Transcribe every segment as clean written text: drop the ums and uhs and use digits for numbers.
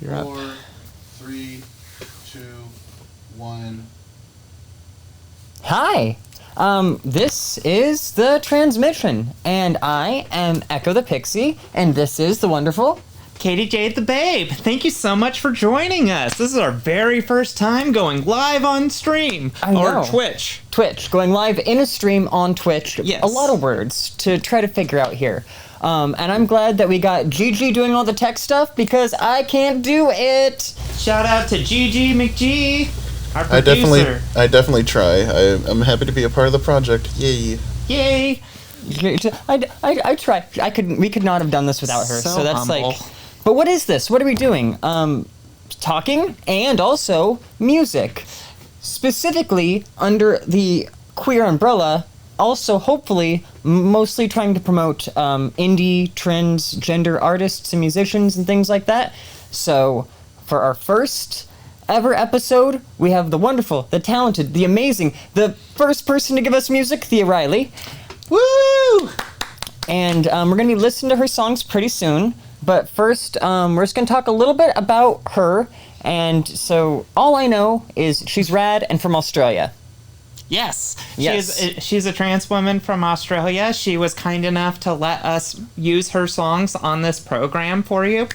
You're up. 4, 3, 2, 1. Hi. This is the transmission, and I am Echo the Pixie, and this is the wonderful Katie Jade the Babe. Thank you so much for joining us. This is our very first time going live on stream. I know. Or Twitch. Twitch, going live in a stream on Twitch. Yes. A lot of words to try to figure out here. And I'm glad that we got Gigi doing all the tech stuff because I can't do it. Shout out to Gigi McGee, our producer. I definitely try. I'm happy to be a part of the project. Yay. Yay. I try. We could not have done this without her. So that's humble. like. But what is this? What are we doing? Talking and also music. Specifically under the queer umbrella, also hopefully mostly trying to promote indie, transgender artists and musicians and things like that. So for our first ever episode, we have the wonderful, the talented, the amazing, the first person to give us music, Thea Riley. Woo! And we're going to be listening to her songs pretty soon. But first, we're just going to talk a little bit about her. And so all I know is she's rad and from Australia. Yes. Yes. She's a trans woman from Australia. She was kind enough to let us use her songs on this program for you.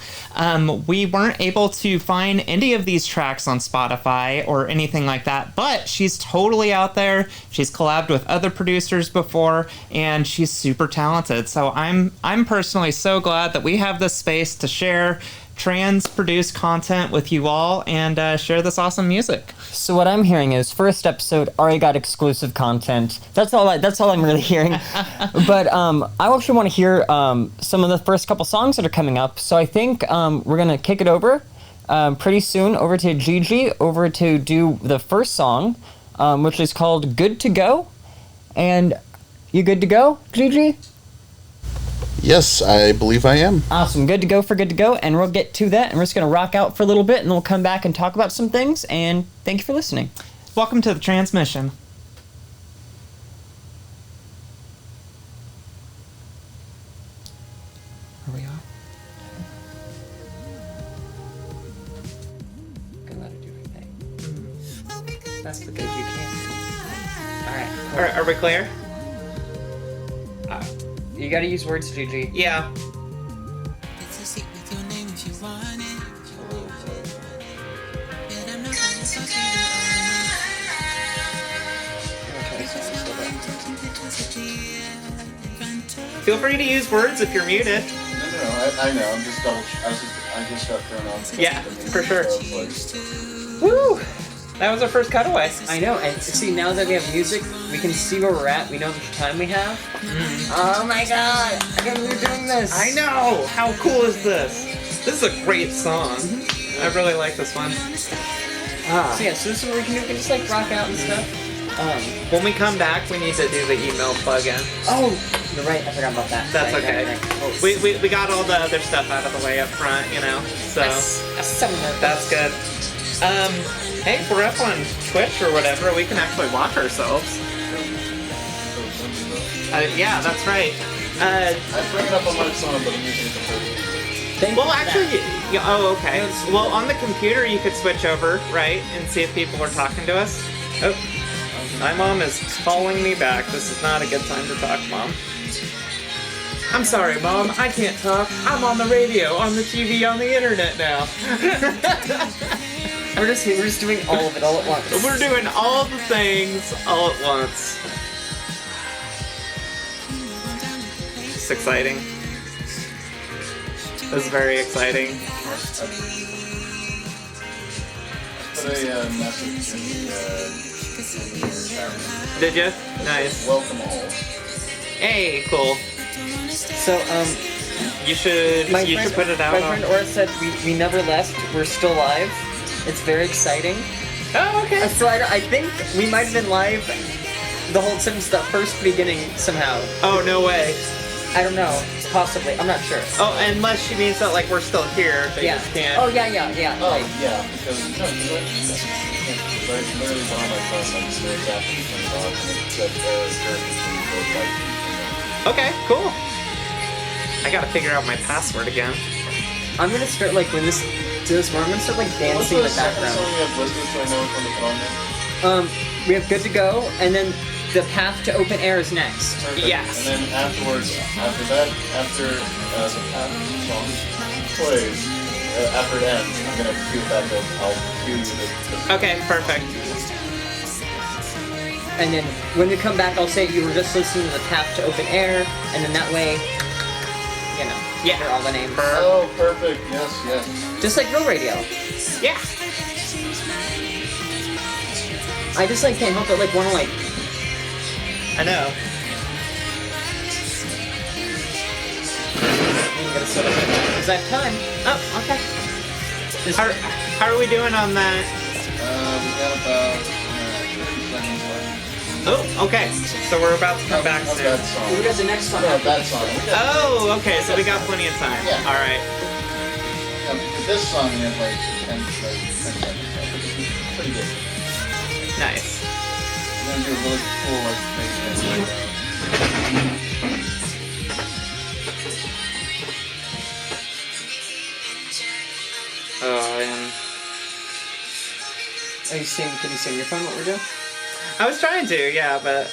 We weren't able to find any of these tracks on Spotify or anything like that, but she's totally out there. She's collabed with other producers before, and she's super talented. So I'm personally so glad that we have this space to share trans-produced content with you all and share this awesome music. So what I'm hearing is first episode already got exclusive content. That's all I'm really hearing. But I actually want to hear some of the first couple songs that are coming up. So I think we're gonna kick it over pretty soon over to Gigi to do the first song, which is called "Good to Go." And you good to go, Gigi? Yes, I believe I am. Awesome. Good to go, and we'll get to that, and we're just going to rock out for a little bit, and then we'll come back and talk about some things, and thank you for listening. Welcome to the transmission. Are we off? Gonna let her do her thing. That's because you can't. Alright. Are we clear? You gotta use words, Gigi. Yeah. Feel free to use words if you're muted. No, I know. I'm just I just got thrown off. Yeah, for sure. So Woo! That was our first cutaway. I know, and see, now that we have music, we can see where we're at, we know how much time we have. Oh my god! I can't believe we're doing this! I know! How cool is this? This is a great song. I really like this one. So yeah, so this is what we can do, we can just like rock out and stuff. When we come back, we need to do the email plug-in. Oh! You're right, I forgot about that. That's Right, okay. right. We got all the other stuff out of the way up front, you know, so that's good. Hey, if we're up on Twitch or whatever, we can actually watch ourselves. Yeah, that's right. I bring it up on my phone, but I'm using it for Well, actually, oh, okay. Well, on the computer, you could switch over, right, and see if people are talking to us. Oh, my mom is calling me back. This is not a good time to talk, Mom. I'm sorry, Mom. I can't talk. I'm on the radio, on the TV, on the internet now. We're just doing all of it all at once. We're doing all the things all at once. It's exciting. It's very exciting. Put a message in the chat. Did you? Nice. Welcome all. Hey, cool. So, You should put it out. My friend Ora said we never left. We're still live. It's very exciting. Oh, okay. So I think we might have been live the whole since the first beginning somehow. Oh, no way. I don't know. Possibly. I'm not sure. Oh, unless she means that like we're still here, but Yeah. you just can't. Oh yeah. Oh, Like, yeah, because no, I literally went on my phone and stared at it and turned it on and it said Okay, cool. I gotta figure out my password again. I'm gonna start like when this Do this more. I'm gonna start like What's dancing in the the second background. song you have listed so I know which one to put on there? We have Good to Go, and then The Path to Open Air is next. Perfect. Yes. And then afterwards, after that, after the path song plays, after it ends, I'm gonna cue it back up. I'll cue you the Okay, perfect. And then when we come back, I'll say you were just listening to The Path to Open Air, and then that way, you know, Yeah. hear all the names. Oh, perfect. Yes, yes. Just like real radio. Yeah. I just like can't help but like want to like. I know. I'm gonna set up because I have time. Oh, okay. Just, How are we doing on that? We got about 30 seconds left. Oh, okay. So we're about to come back Of soon. that song. we got the next one. No, that song. We got, Oh, okay. So we got plenty of time. Yeah. All right. with this song, we have like 10 seconds left, which is pretty good. Nice. I'm gonna do a really cool, like, bass Oh, and Are you seeing? Can you see on your phone what we're doing? I was trying to, yeah, but.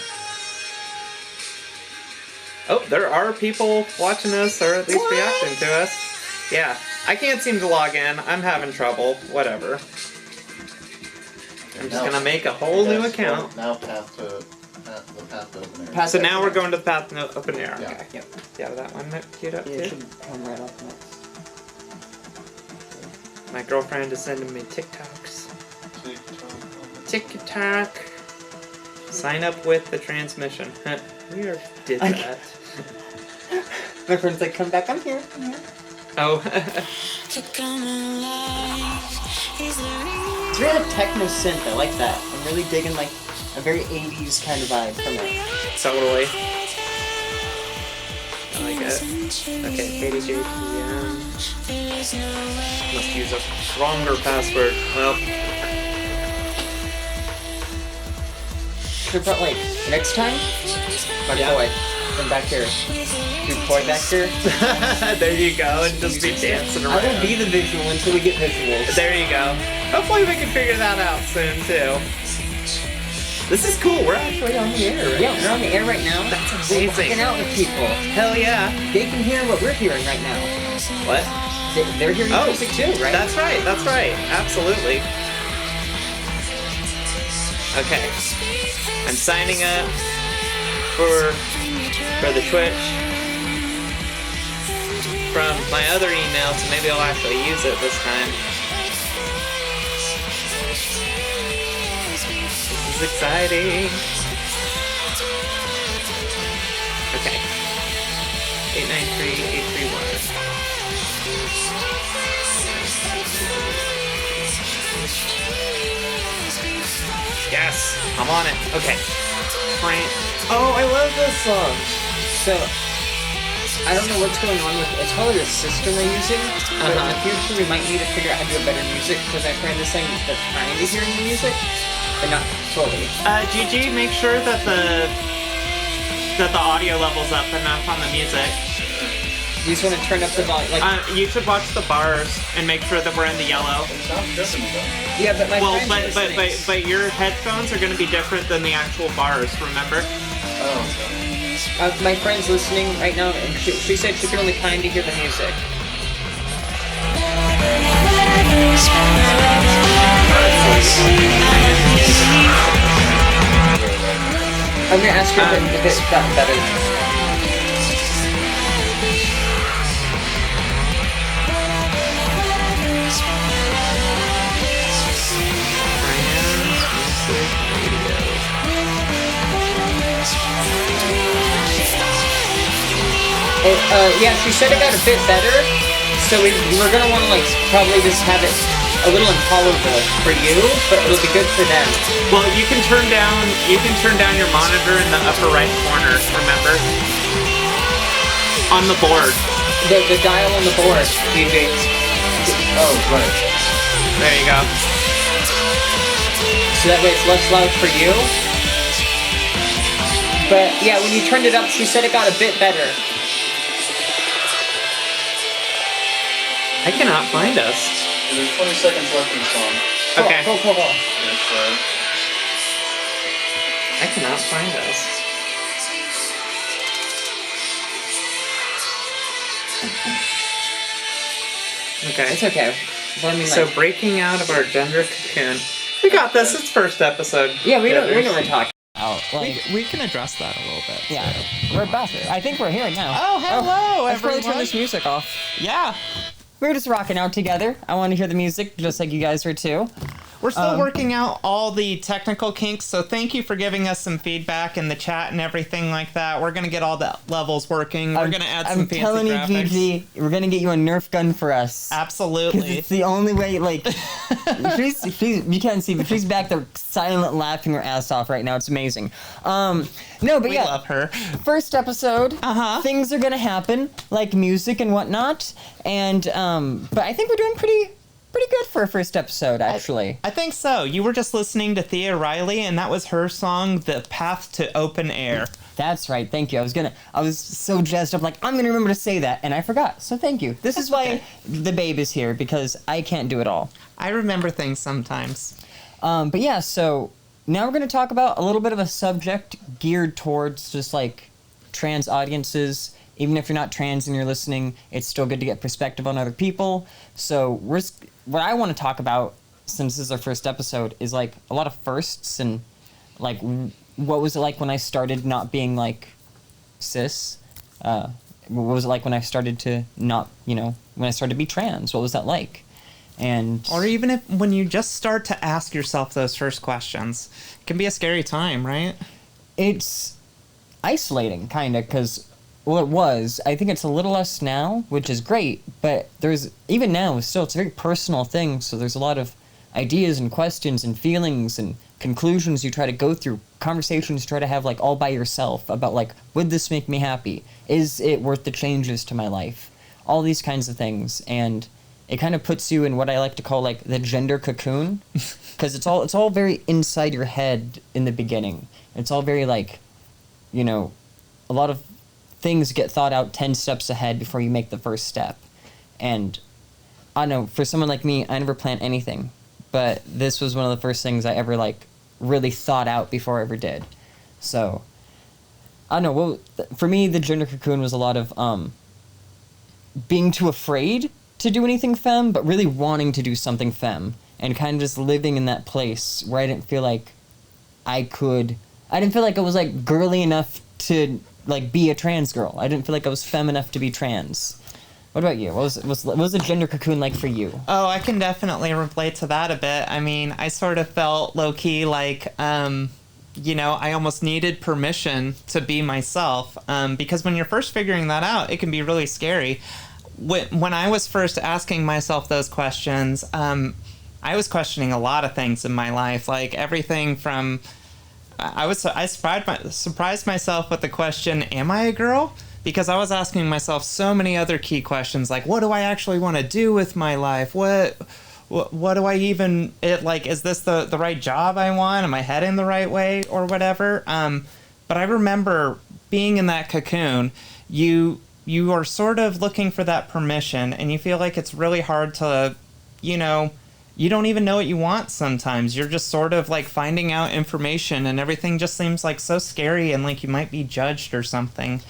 Oh, there are people watching us, or at least reacting to us. Yeah, I can't seem to log in. I'm having trouble. Whatever. I'm just gonna make a whole new account. Now the path to open air. So now we're going to the path to open air. Yeah. Okay, yep. Yeah, that one queued up Yeah, it too. should come right up next. My girlfriend is sending me TikToks. TikTok. Sign up with the transmission. We already did that. My friend's like, come back. I'm here. I'm here. Oh. It's very like techno synth. I like that. I'm really digging like a very 80s kind of vibe from it. Totally. I like it. Okay, KDJPM. Must use a stronger password. Well, Should have like next time. My Yeah. boy, come back here. Do boy back here. there you go, and just be dancing I around. will be the visual until we get visuals. There you go. Hopefully we can figure that out soon too. This is cool. We're actually on the air. Right Yeah, now. we're on the air right now. That's We're amazing. rocking out with people. Hell yeah. They can hear what we're hearing right now. What? They're hearing Oh, music too, right? That's right. That's right. Absolutely. Okay. I'm signing up for the Twitch from my other email, so maybe I'll actually use it this time. This is exciting. Okay. 893-831. Yes, I'm on it. Okay. Oh, I love this song. So, I don't know what's going on with it's probably the system they're using, but in the future we might need to figure out how to do a better music because my friend is saying they're trying to hear the music, but not fully. Gigi, make sure that the audio level's up enough on the music. You just want to turn up the volume, like You should watch the bars and make sure that we're in the yellow. It's not tripping though. yeah, but my Well, friend's listening. but your headphones are going to be different than the actual bars. Remember? Oh, okay. My friend's listening right now, and she said she could only kind of hear the music. I'm gonna ask her if it got better. Yeah, she said it got a bit better, so we're gonna want to like probably just have it a little intolerable for you, but it'll be good for them. Well, you can turn down your monitor in the upper right corner. Remember? On the board. The dial on the board, DJ. Oh, right. There you go. So that way it's less loud for you. But yeah, when you turned it up, she said it got a bit better. I cannot find us. There's 20 seconds left in the song. Okay. Go. It's, I cannot find this. Okay. It's okay. But I mean, So like, breaking out of our gender cocoon. We got this. It's first episode. yeah, we know Gooders. what we're talking about. Like, We can address that a little bit. yeah, we're back. I think we're here now. Oh, hello, Let's probably turn everyone. this music off. Yeah. We're just rocking out together. I want to hear the music, just like you guys are too. We're still working out all the technical kinks, so thank you for giving us some feedback in the chat and everything like that. We're going to get all the levels working. We're going to add some fancy telling you, graphics. Gigi, we're gonna get you a Nerf gun for us. 'Cause Absolutely. it's the only way, like, you can't see, but she's back there silent laughing her ass off right now. It's amazing. No, but We yeah. love her. First episode, things are gonna happen, like music and whatnot, and, but I think we're doing pretty good for a first episode, actually. I think so. You were just listening to Thea Riley, and that was her song, The Path to Open Air. That's right, thank you. I was so jazzed up, like, I'm gonna remember to say that, and I forgot, so thank you. This is why the babe is here, because I can't do it all. I remember things sometimes. But yeah, so now we're going to talk about a little bit of a subject geared towards just like trans audiences. Even if you're not trans and you're listening, it's still good to get perspective on other people. So what I want to talk about, since this is our first episode, is like a lot of firsts and like what was it like when I started not being like cis? What was it like when I started to not, when I started to be trans? What was that like? And Or even when you just start to ask yourself those first questions. It can be a scary time, right? it's isolating, kind of, because, well, it was. I think it's a little less now, which is great, but even now, still, it's a very personal thing, so there's a lot of ideas and questions and feelings and conclusions you try to go through, conversations you try to have, like, all by yourself about, like, would this make me happy? Is it worth the changes to my life? All these kinds of things, and it kind of puts you in what I like to call, like, the gender cocoon, because it's all very inside your head in the beginning. It's all very, like, a lot of things get thought out 10 steps ahead before you make the first step. And I don't know, for someone like me, I never plan anything, but this was one of the first things I ever, like, really thought out before I ever did. So, I don't know, well, for me, the gender cocoon was a lot of being too afraid to do anything femme, but really wanting to do something femme, and kind of just living in that place where I didn't feel like I didn't feel like I was, like, girly enough to, like, be a trans girl. I didn't feel like I was femme enough to be trans. What about you? What was the gender cocoon like for you? Oh, I can definitely relate to that a bit. I mean, I sort of felt low-key like, I almost needed permission to be myself. Because when you're first figuring that out, it can be really scary. When I was first asking myself those questions, I was questioning a lot of things in my life, like everything from... I surprised myself with the question, am I a girl? Because I was asking myself so many other key questions, like, what do I actually want to do with my life? What do I even, is this the right job I want? Am I heading the right way or whatever? But I remember being in that cocoon, you are sort of looking for that permission, and you feel like it's really hard to, you don't even know what you want sometimes. You're just sort of like finding out information, and everything just seems like so scary and like you might be judged or something.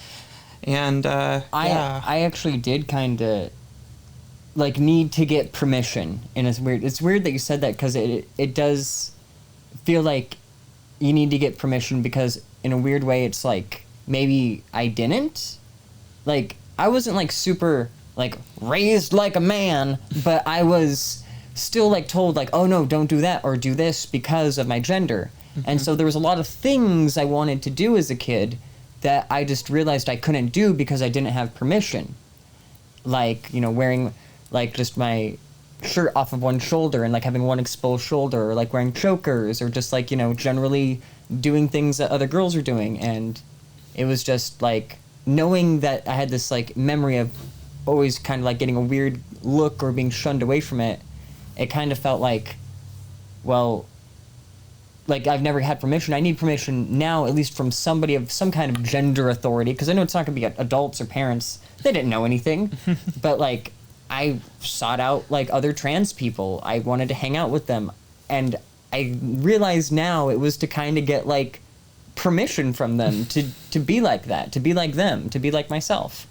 And I actually did kind of like need to get permission, and it's weird that you said that, because it does feel like you need to get permission, because in a weird way it's like maybe I didn't, like, I wasn't like super like raised like a man, but I was still like told like, oh no, don't do that or do this because of my gender. And so there was a lot of things I wanted to do as a kid that I just realized I couldn't do because I didn't have permission. Like, wearing, like, just my shirt off of one shoulder and, like, having one exposed shoulder, or, like, wearing chokers, or just, like, generally doing things that other girls are doing. And it was just, like, knowing that I had this, like, memory of always kind of, like, getting a weird look or being shunned away from it, it kind of felt like, well... like, I've never had permission. I need permission now, at least from somebody of some kind of gender authority, because I know it's not going to be adults or parents. They didn't know anything. But, like, I sought out like other trans people. I wanted to hang out with them, and I realize now it was to kind of get like permission from them to be like that, to be like them, to be like myself.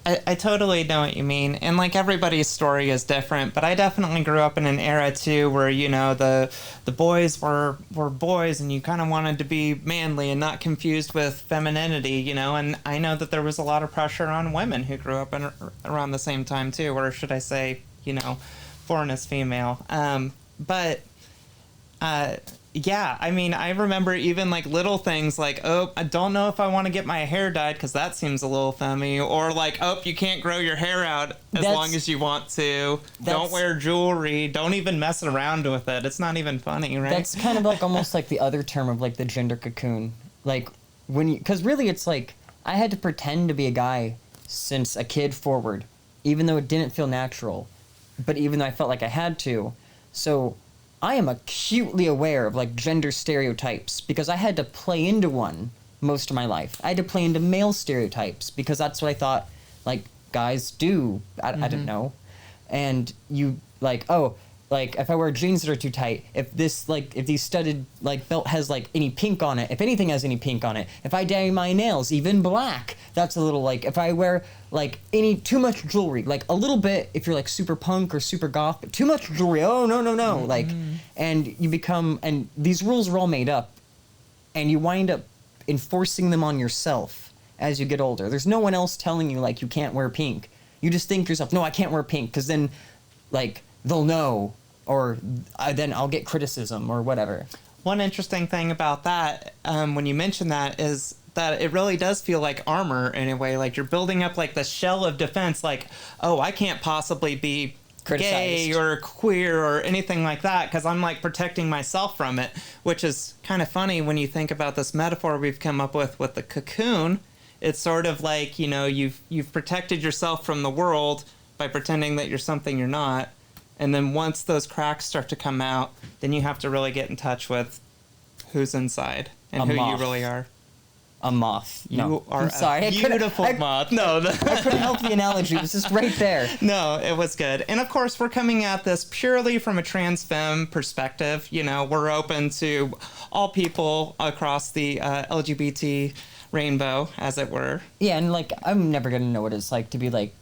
I totally know what you mean. And like everybody's story is different, but I definitely grew up in an era too where, you know, the boys were boys and you kind of wanted to be manly and not confused with femininity, you know, and I know that there was a lot of pressure on women who grew up around the same time too, or should I say, you know, born as female. Yeah, I mean, I remember even like little things like, oh, I don't know if I want to get my hair dyed because that seems a little femmy, or like, oh, you can't grow your hair out as long as you want to. Don't wear jewelry. Don't even mess around with it. It's not even funny, right? That's kind of like almost like the other term of like the gender cocoon. Like when you, because really it's like I had to pretend to be a guy since a kid forward, even though it didn't feel natural, but even though I felt like I had to. So I am acutely aware of like gender stereotypes because I had to play into one most of my life. I had to play into male stereotypes because that's what I thought like guys do. I didn't know. And you like, oh, like if I wear jeans that are too tight, if these studded like belt has like any pink on it, if anything has any pink on it, if I dye my nails even black, that's a little like, if I wear like any too much jewelry, like a little bit if you're like super punk or super goth, but too much jewelry, oh no, like, and you become, and these rules are all made up and you wind up enforcing them on yourself as you get older. There's no one else telling you like you can't wear pink. You just think to yourself, no, I can't wear pink because then like they'll know, or then I'll get criticism or whatever. One interesting thing about that, when you mention that, is that it really does feel like armor in a way. Like you're building up like the shell of defense, like, oh, I can't possibly be gay or queer or anything like that because I'm like protecting myself from it, which is kind of funny when you think about this metaphor we've come up with the cocoon. It's sort of like, you know, you've protected yourself from the world by pretending that you're something you're not. And then once those cracks start to come out, then you have to really get in touch with who's inside and who you really are. A moth. You are a beautiful moth. No, I couldn't help the analogy. It was just right there. No, it was good. And of course, we're coming at this purely from a trans femme perspective. You know, we're open to all people across the LGBT rainbow, as it were. Yeah, and like, I'm never going to know what it's like to be like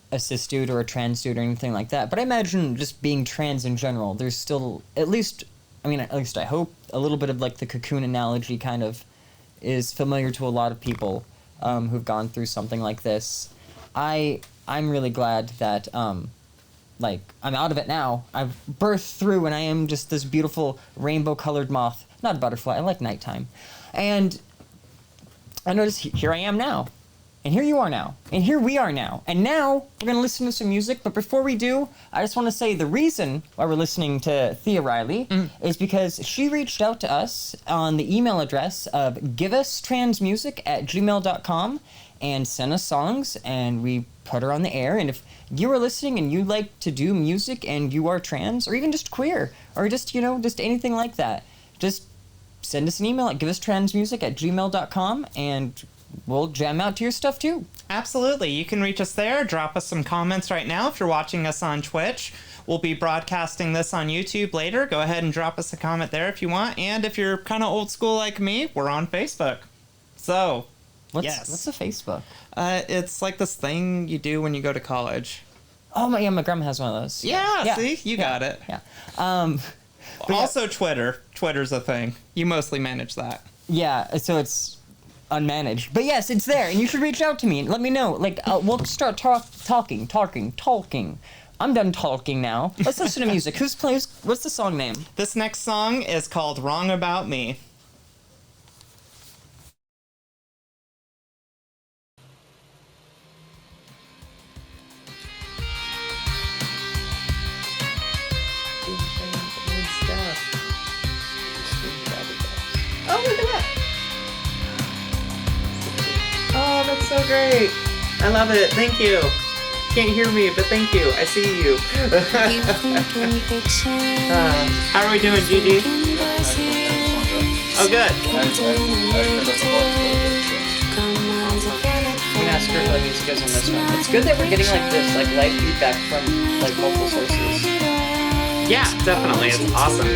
a cis dude or a trans dude or anything like that. But I imagine just being trans in general, there's still, at least I hope, a little bit of like the cocoon analogy kind of is familiar to a lot of people who've gone through something like this. I'm really glad that like I'm out of it now. I've birthed through and I am just this beautiful rainbow colored moth. Not a butterfly, I like nighttime. And I notice here I am now. And here you are now. And here we are now. And now we're going to listen to some music. But before we do, I just want to say the reason why we're listening to Thea Riley is because she reached out to us on the email address of giveustransmusic@gmail.com and sent us songs, and we put her on the air. And if you are listening and you like to do music and you are trans or even just queer or just, you know, just anything like that, just send us an email at giveustransmusic@gmail.com and we'll jam out to your stuff too. Absolutely. You can reach us there. Drop us some comments right now if you're watching us on Twitch. We'll be broadcasting this on YouTube later. Go ahead and drop us a comment there if you want. And if you're kind of old school like me, we're on Facebook. So, what's a Facebook? It's like this thing you do when you go to college. Oh, my grandma has one of those. Yeah. See? You got it. Yeah. Also, Twitter. Twitter's a thing. You mostly manage that. Yeah, so it's unmanaged. But yes, it's there, and you should reach out to me and let me know. Like, we'll start talking. I'm done talking now. Let's listen to music. What's the song name? This next song is called Wrong About Me. Oh, look at that. Oh, that's so great. I love it. Thank you. Can't hear me, but thank you. I see you. How are we doing, Gigi? Oh, good. You can ask her for the music is on this one. It's good that we're getting like this like live feedback from like multiple sources. Yeah, definitely. It's awesome.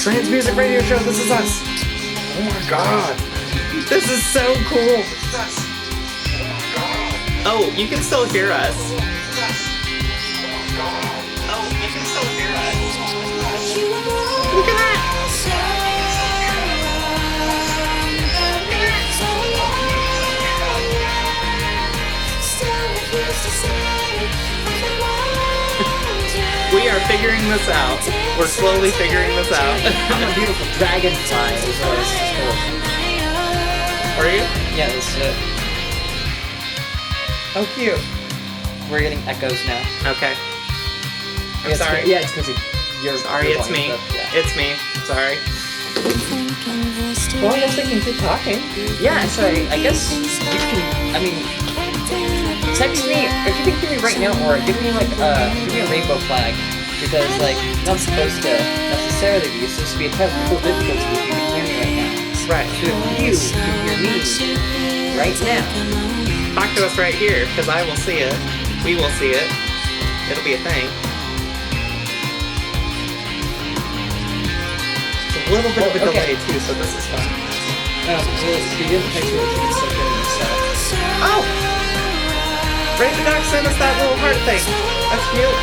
Trans Music Radio Show, this is us. Oh my god. This is so cool. Oh, you can still hear us. Oh, you can still hear us. Look at that. We are figuring this out. We're slowly figuring this out. I'm a beautiful dragonfly, is what it's called. Are you? Yeah, this is it. Oh, cute. We're getting echoes now. Okay. I'm Yeah, sorry. Yeah, it's because you're... Sorry, you're it's me. volume up, yeah. It's me. Sorry. Well, I guess we can keep talking. Yeah, so I guess you can, I mean, text me, if you can hear me right now, or give me like, give me a rainbow flag, because like, not supposed to necessarily be, it's supposed to be a technical difficulty if you can hear me right now. Right. So if you can hear me right now, Talk to us right here, because I will see it. We will see it. It'll be a thing. It's a little bit of a delay too, so this is fun. well, you didn't text me what you said during this, so. Oh! Ray the Duck sent us that little heart thing. That's cute.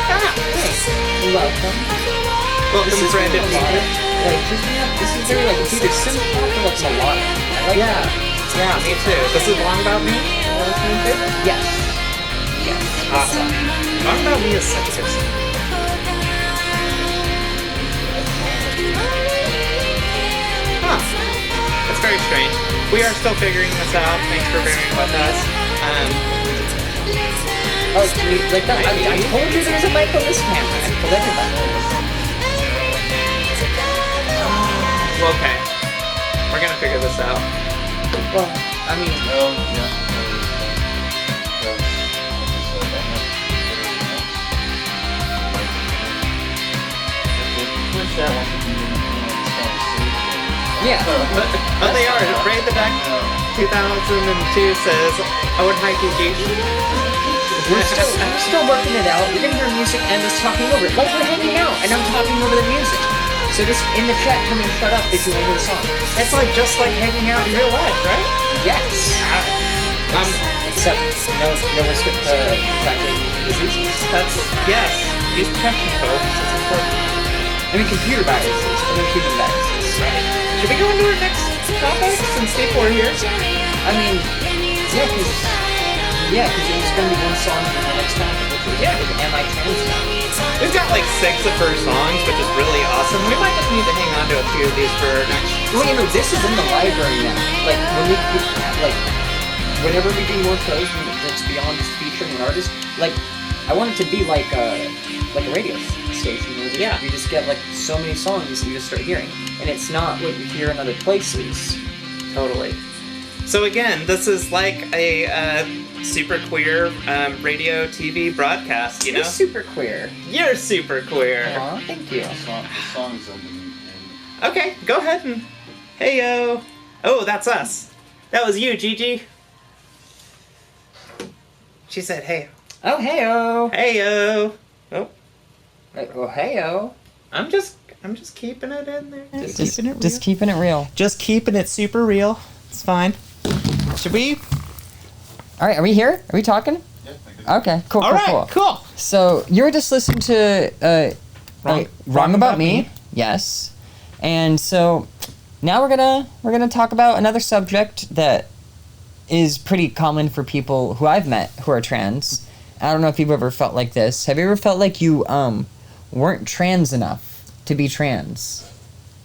Ah, thanks. Welcome. Welcome, Brandon. Like, this is very, like, it's either simple or, like, melodic. I like that. Yeah, me too. This is Long About Me? Yes. Yes. Awesome. Long About Me is such a good song. Huh. It's very strange. We are still figuring this out. Thanks for bearing with us. Oh, like that. I told you there was a mic on this camera. I told everybody. Okay. We're gonna figure this out. Well, I mean, yeah. But they are. Ray the Duck 2002 says, I would hike you, G. We're still working it out. You're gonna hear music and us talking over it. Like we're hanging out and I'm talking over the music. So just in the chat, tell me to shut up if you want to hear the song. It's like just like hanging out in real life, right? Yes. Except no risk of contracting diseases. That's, yes. Use protection codes. It's important. I mean computer viruses, but no human viruses. Right. Should we go into our next topic since people are here? I mean, yeah, because there's going to be one song in the next topic, which is Am I Trans Now? We've got like 6 of her songs, which is really awesome. We might just need to hang on to a few of these for our next. Well, you know, this is in the library now. Like, when we, like, whenever we do more shows that's beyond just featuring an artist, like, I want it to be like a radio station where you just get, like, so many songs that you just start hearing. And it's not what you hear in other places. Totally. So again, this is like a super queer radio, TV broadcast, you know? You're super queer. You're super queer. Aw, thank you. The songs in Okay, go ahead and... Hey-yo. Oh, that's us. That was you, Gigi. She said, hey. Oh, hey-oh. Hey-yo. Oh. Oh, hey-oh. I'm just keeping it in there. Just keeping it real. Just keeping it super real. It's fine. Should we? All right, are we here? Are we talking? Yeah. Okay, cool, All right, cool. So you were just listening to Wrong About Me. Yes. And so now we're gonna talk about another subject that is pretty common for people who I've met who are trans. I don't know if you've ever felt like this. Have you ever felt like you weren't trans enough to be trans?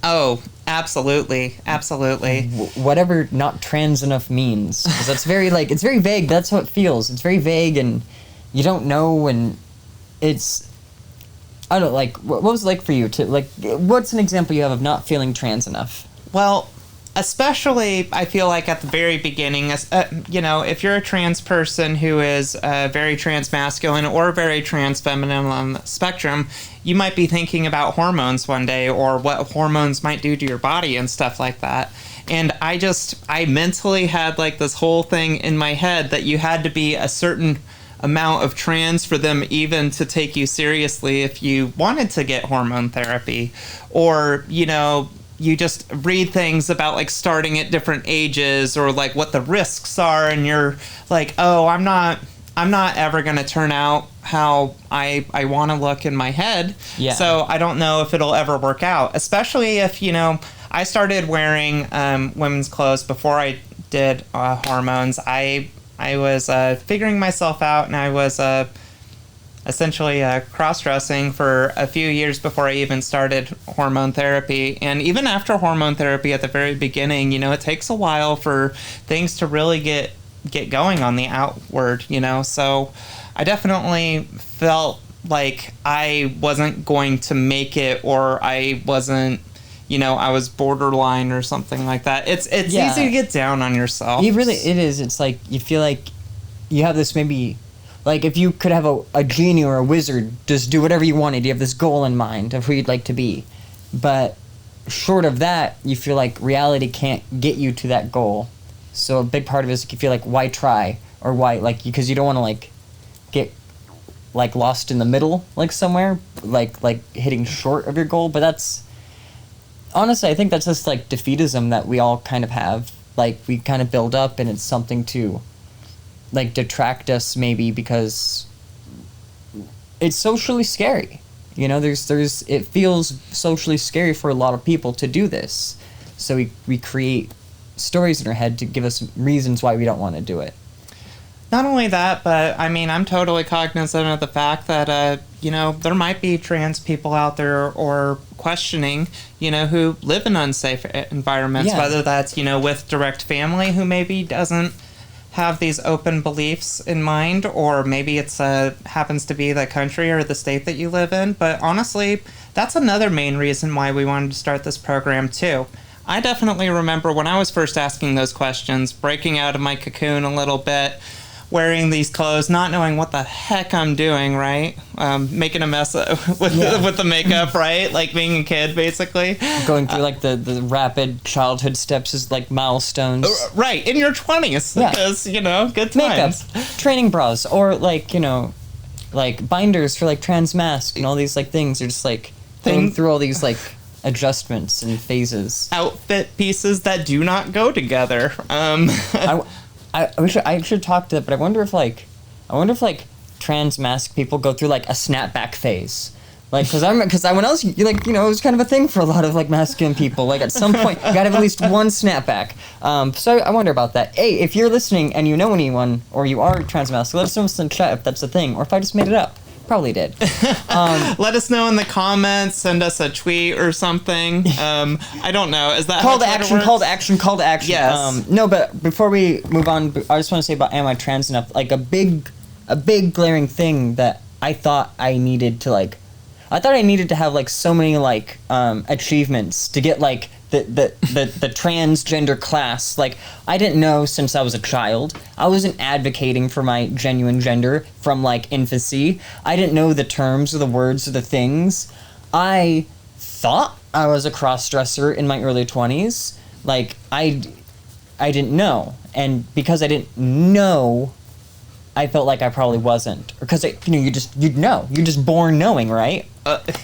Oh, absolutely, absolutely. Whatever not trans enough means, 'cause that's very it's very vague. That's how it feels. It's very vague, and you don't know, and it's I don't know, like what was it like for you to what's an example you have of not feeling trans enough? Well, especially, I feel like at the very beginning, if you're a trans person who is very trans masculine or very trans feminine on the spectrum, you might be thinking about hormones one day or what hormones might do to your body and stuff like that. And I mentally had like this whole thing in my head that you had to be a certain amount of trans for them even to take you seriously if you wanted to get hormone therapy, or, you just read things about like starting at different ages or like what the risks are, and you're like, oh, I'm not ever going to turn out how I want to look in my head. Yeah. So I don't know if it'll ever work out, especially if, I started wearing women's clothes before I did hormones. I was figuring myself out, and I was essentially cross-dressing for a few years before I even started hormone therapy. And even after hormone therapy at the very beginning, it takes a while for things to really get going on the outward, So I definitely felt like I wasn't going to make it, or I wasn't, I was borderline or something like that. It's easy to get down on yourself. It is. It's like you feel like you have this maybe... Like, if you could have a genie or a wizard just do whatever you wanted, you have this goal in mind of who you'd like to be. But short of that, you feel like reality can't get you to that goal. So a big part of it is you feel like, why try? Or why, like, because you don't want to, like, get, like, lost in the middle, like, somewhere. Like hitting short of your goal. But that's... Honestly, I think that's just, like, defeatism that we all kind of have. Like, we kind of build up, and it's something to... like detract us maybe because it's socially scary. It feels socially scary for a lot of people to do this. So we create stories in our head to give us reasons why we don't want to do it. Not only that, but I mean, I'm totally cognizant of the fact that, there might be trans people out there or questioning, who live in unsafe environments, whether that's, with direct family who maybe doesn't have these open beliefs in mind, or maybe it's happens to be the country or the state that you live in. But honestly, that's another main reason why we wanted to start this program too. I definitely remember when I was first asking those questions, breaking out of my cocoon a little bit, wearing these clothes, not knowing what the heck I'm doing, right? Making a mess with the makeup, right? Like being a kid, basically. Going through, like, the rapid childhood steps as, like, milestones. Right, in your 20s. Yeah. Because, good times. Makeup, training bras, or, like, like, binders for, like, trans mask, and all these, like, things. You're just, like, going through all these, like, adjustments and phases. Outfit pieces that do not go together. I should talk to that, but I wonder if trans mask people go through like a snapback phase, like because when I was like, it was kind of a thing for a lot of like masculine people. Like at some point, you gotta have at least one snapback. So I wonder about that. Hey, if you're listening and you know anyone or you are trans mask, let us know in chat if that's a thing or if I just made it up. Probably did. Let us know in the comments. Send us a tweet or something. I don't know. Is that call to action? Call to action. Call to action. Yes. No, but before we move on, I just want to say about am I trans enough? Like a big glaring thing that I thought I needed to like. I thought I needed to have like so many like achievements to get like the transgender class. Like I didn't know since I was a child. I wasn't advocating for my genuine gender from like infancy. I didn't know the terms or the words or the things. I thought I was a cross-dresser in my early 20s. Like I didn't know, and because I didn't know, I felt like I probably wasn't, because you're just born knowing, right?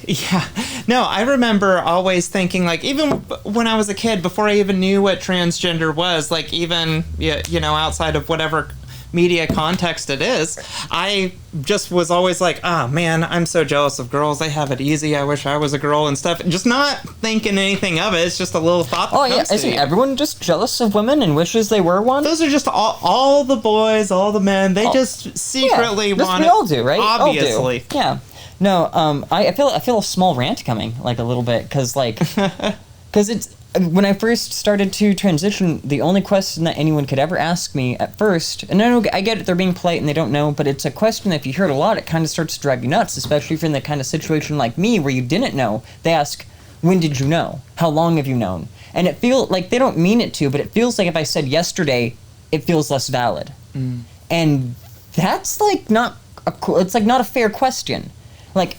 Yeah. No, I remember always thinking, like, even when I was a kid, before I even knew what transgender was, like, even, outside of whatever media context it is, I just was always like, oh, man, I'm so jealous of girls. They have it easy. I wish I was a girl and stuff. Just not thinking anything of it. It's just a little thought that comes to isn't you. everyone just jealous of women and wishes they were one? Those are just all the boys, all the men. They just secretly want it. We all do, right? Obviously. Yeah. No, I feel a small rant coming, like a little bit, because it's when I first started to transition, the only question that anyone could ever ask me at first, and I get it, they're being polite and they don't know, but it's a question that if you hear it a lot, it kind of starts to drive you nuts, especially if you're in the kind of situation like me where you didn't know. They ask, when did you know? How long have you known? And it feels like they don't mean it to, but it feels like if I said yesterday, it feels less valid. And that's like not it's like not a fair question. Like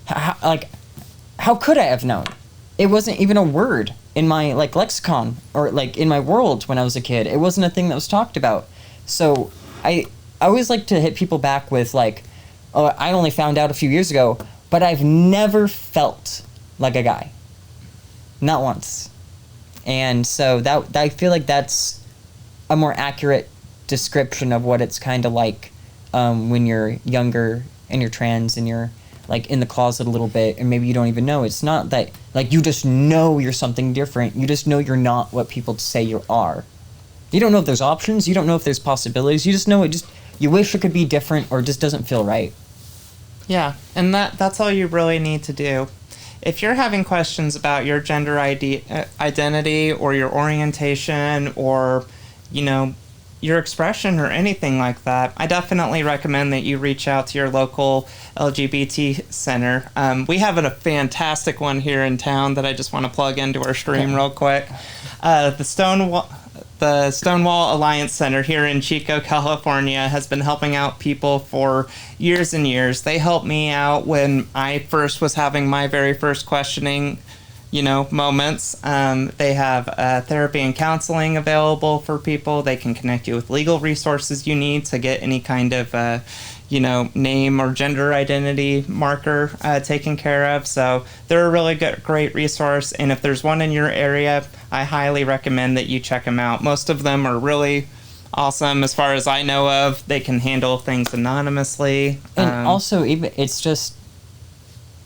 how could I have known? It wasn't even a word in my like lexicon or like in my world when I was a kid. It wasn't a thing that was talked about. So I always like to hit people back with like, oh, I only found out a few years ago, but I've never felt like a guy. Not once. And so that I feel like that's a more accurate description of what it's kind of like when you're younger and you're trans and you're like in the closet a little bit and maybe you don't even know. It's not that like you just know you're something different. You just know you're not what people say you are. You don't know if there's options. You don't know if there's possibilities. You just know you wish it could be different or it just doesn't feel right. Yeah, and that's all you really need to do. If you're having questions about your gender identity or your orientation or, you know, your expression or anything like that, I definitely recommend that you reach out to your local LGBT center. We have a fantastic one here in town that I just want to plug into our stream real quick. The Stonewall Alliance Center here in Chico, California has been helping out people for years and years. They helped me out when I first was having my very first questioning, moments. They have therapy and counseling available for people. They can connect you with legal resources you need to get any kind of, name or gender identity marker taken care of. So they're a really great resource. And if there's one in your area, I highly recommend that you check them out. Most of them are really awesome as far as I know of. They can handle things anonymously. And also, even it's just,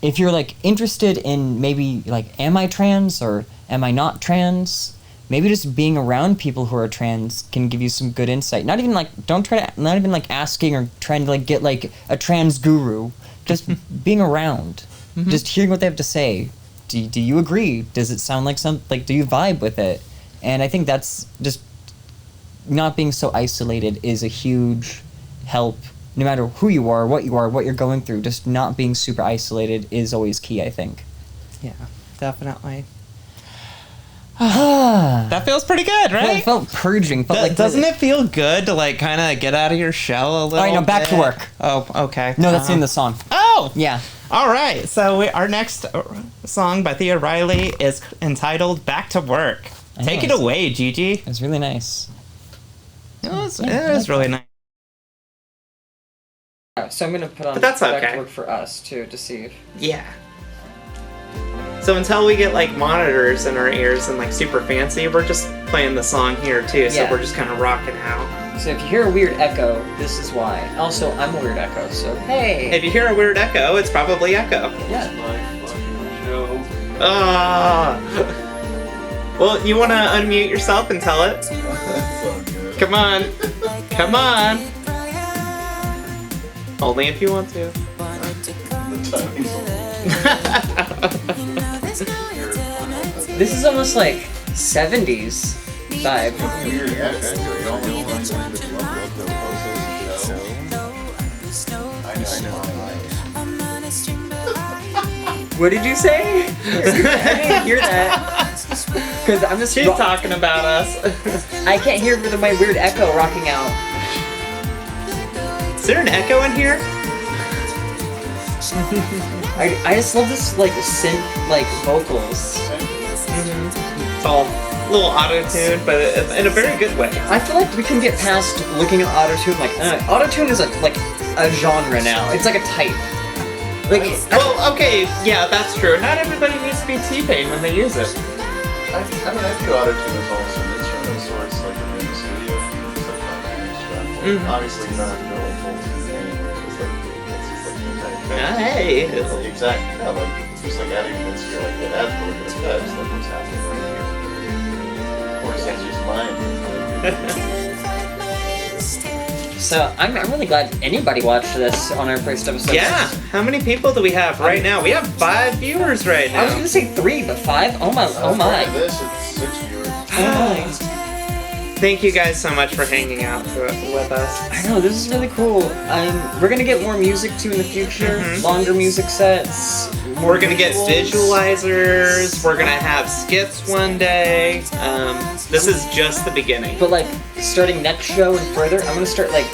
if you're like interested in maybe like, am I trans or am I not trans? Maybe just being around people who are trans can give you some good insight. Not even like asking or trying to like get like a trans guru. Just being around, just hearing what they have to say. Do you agree? Does it sound like do you vibe with it? And I think that's just not being so isolated is a huge help. No matter who you are, what you're going through, just not being super isolated is always key, I think. Yeah, definitely. That feels pretty good, right? Well, it felt purging. Doesn't it feel good to like kind of get out of your shell a little? All right, now back to work. Oh, okay. No, that's in the song. Oh! Yeah. All right, so our next song by Thea Riley is entitled Back to Work. Take it away, Gigi. It's really nice. It was really nice. So I'm going to put on Back to Work for us, too, to see if... Yeah. So until we get, like, monitors in our ears and, like, super fancy, we're just playing the song here, too, so we're just kind of rocking out. So if you hear a weird echo, this is why. Also, I'm a weird echo, so hey! If you hear a weird echo, it's probably echo. Yeah. Well, you want to unmute yourself and tell it? Come on. Come on. Only if you want to. This is almost like 70s vibe. What did you say? I didn't hear that. Because I'm just... She's talking about us. I can't hear my weird echo rocking out. Is there an echo in here? I just love this like synth like vocals. It's all a little auto-tuned, but in a very good way. I feel like we can get past looking at auto-tune like auto-tune is like a genre now. It's like a type. Like well, okay, yeah, that's true. Not everybody needs to be T-Pain when they use it. I view auto-tune as also an instrument of sorts, like in the studio, stuff like that. Obviously, you don't have to go like full T-Pain, because like it's like the entire thing. Hey! Exactly. Yeah, like just like adding this, you're like it adds a little bit of text, like what's happening right here. Of course, that's just mine. So I'm really glad anybody watched this on our first episode. Yeah. How many people do we have right now? We have 5 viewers right now. I was gonna say 3, but 5. Oh my! Oh my! This it's 6 viewers. Thank you guys so much for hanging out with us. I know, this is really cool. We're gonna get more music too in the future. Longer music sets, We're gonna get visuals. visualizers. We're gonna have skits one day. This is just the beginning. But like starting next show and further, I'm gonna start like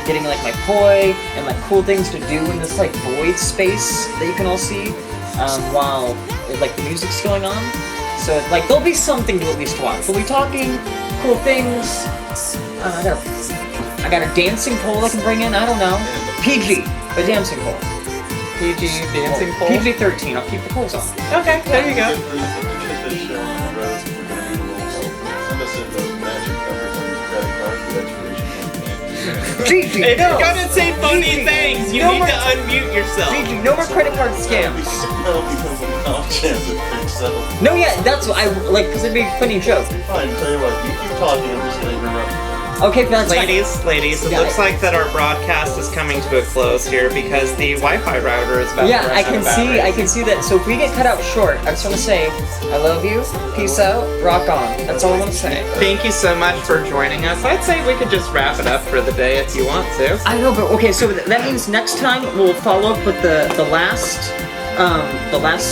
getting like my poi and like cool things to do in this like void space that you can all see while like the music's going on. So like there'll be something to at least watch. We'll be talking cool things. I got a dancing pole I can bring in. I don't know. PG, a dancing pole. PG dancing pole. PG-13. I'll keep the clothes on. Okay, there you go. If we get this show on the road, we're going to need a little help. Send us in those magic numbers on your credit card for expiration campaign. Gigi, It's no. gonna say funny Gigi, things. You no need more- to unmute yourself. Gigi, no more credit card scams. That'll become a knowledge chance of yourself. No, yeah, that's what I like because it'd be a funny joke. Fine, tell you what, you keep talking, I'm just going to interrupt you. Okay, that's fine. Ladies, it Yeah. looks like that our broadcast is coming to a close here because the Wi-Fi router is about Yeah, to run I out can of see. battery. I can see that. So if we get cut out short, I just want to say, I love you. Peace out. Rock on. That's all I want to say. Thank you so much for joining us. I'd say we could just wrap it up for the day if you want to. I know, but okay. So that means next time we'll follow up with the last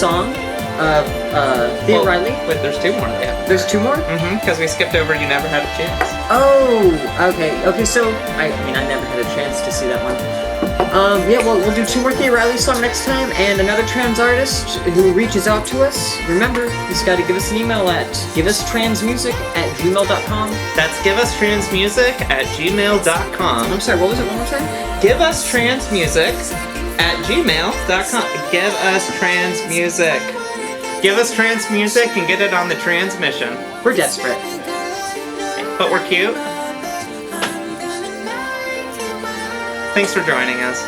song of Thea Well, Riley. But there's two more. Yeah. There's two more. Because we skipped over You Never Had a Chance. Oh, okay. So I mean, I never had a chance to see that one. Yeah, well, we'll do two more Thea Riley song next time, and another trans artist who reaches out to us. Remember, you just got to give us an email at giveustransmusic@gmail.com. That's giveustransmusic@gmail.com. I'm sorry, what was it? One more time. giveustransmusic@gmail.com. Give us trans music. Give us trans music and get it on the transmission. We're desperate. But we're cute. Thanks for joining us.